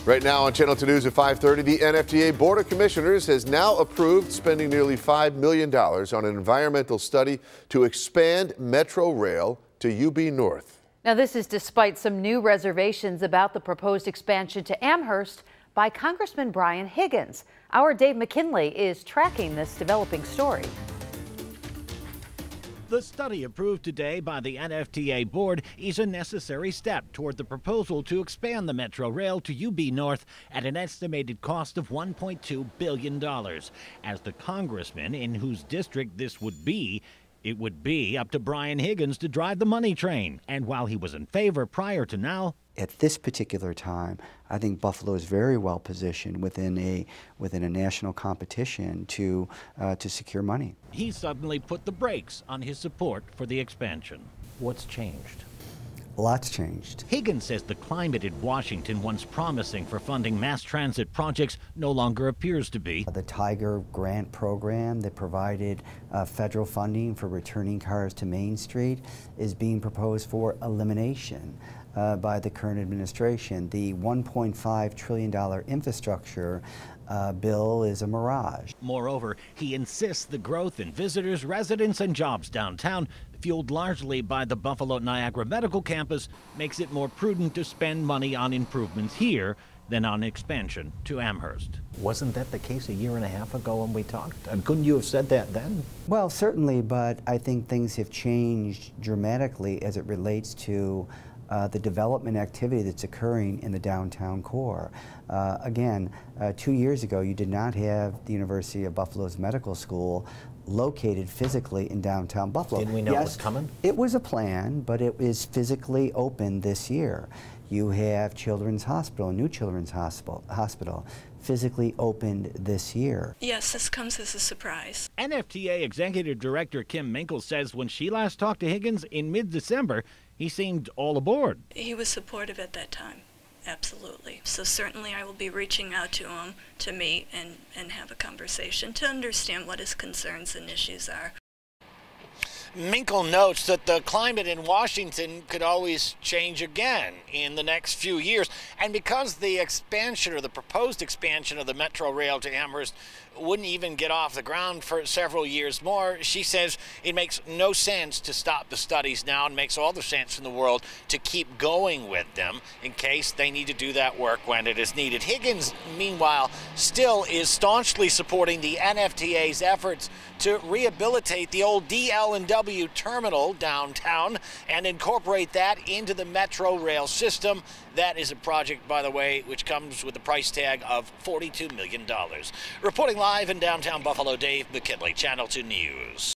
Right now on Channel 2 News at 5:30, the NFTA Board of Commissioners has now approved spending nearly $5 million on an environmental study to expand Metro Rail to UB North. Now, this is despite some new reservations about the proposed expansion to Amherst by Congressman Brian Higgins. Our Dave McKinley is tracking this developing story. The study approved today by the NFTA board is a necessary step toward the proposal to expand the Metro Rail to UB North at an estimated cost of $1.2 billion. As the congressman in whose district this would be, it would be up to Brian Higgins to drive the money train. And while he was in favor prior to now, at this particular time, I think Buffalo is very well positioned within a national competition to secure money. He suddenly put the brakes on his support for the expansion. What's changed? A lot's changed. Higgins says the climate in Washington, once promising for funding mass transit projects, no longer appears to be. The Tiger grant program that provided federal funding for returning cars to Main Street is being proposed for elimination by the current administration. The $1.5 trillion infrastructure bill is a mirage. Moreover, he insists the growth in visitors, residents, and jobs downtown, fueled largely by the Buffalo Niagara Medical Campus, makes it more prudent to spend money on improvements here than on expansion to Amherst. Wasn't that the case a year and a half ago when we talked? Couldn't you have said that then? Well, certainly, but I think things have changed dramatically as it relates to the development activity that's occurring in the downtown core. Again, 2 years ago, you did not have the University of Buffalo's medical school located physically in downtown Buffalo. Didn't we know yes, it was coming? It was a plan, but it is physically open this year. You have Children's Hospital, New Children's Hospital, physically opened this year. Yes, this comes as a surprise. NFTA Executive Director Kim Minkle says when she last talked to Higgins in mid-December, he seemed all aboard. He was supportive at that time, absolutely. So certainly I will be reaching out to him to meet and have a conversation to understand what his concerns and issues are. Minkle notes that the climate in Washington could always change again in the next few years. And because the expansion or the proposed expansion of the Metro Rail to Amherst wouldn't even get off the ground for several years more, she says it makes no sense to stop the studies now and makes all the sense in the world to keep going with them in case they need to do that work when it is needed. Higgins, meanwhile, still is staunchly supporting the NFTA's efforts to rehabilitate the old DL&W terminal downtown and incorporate that into the Metro Rail system. That is a project, by the way, which comes with a price tag of $42 million. Reporting live in downtown Buffalo, Dave McKinley, Channel 2 News.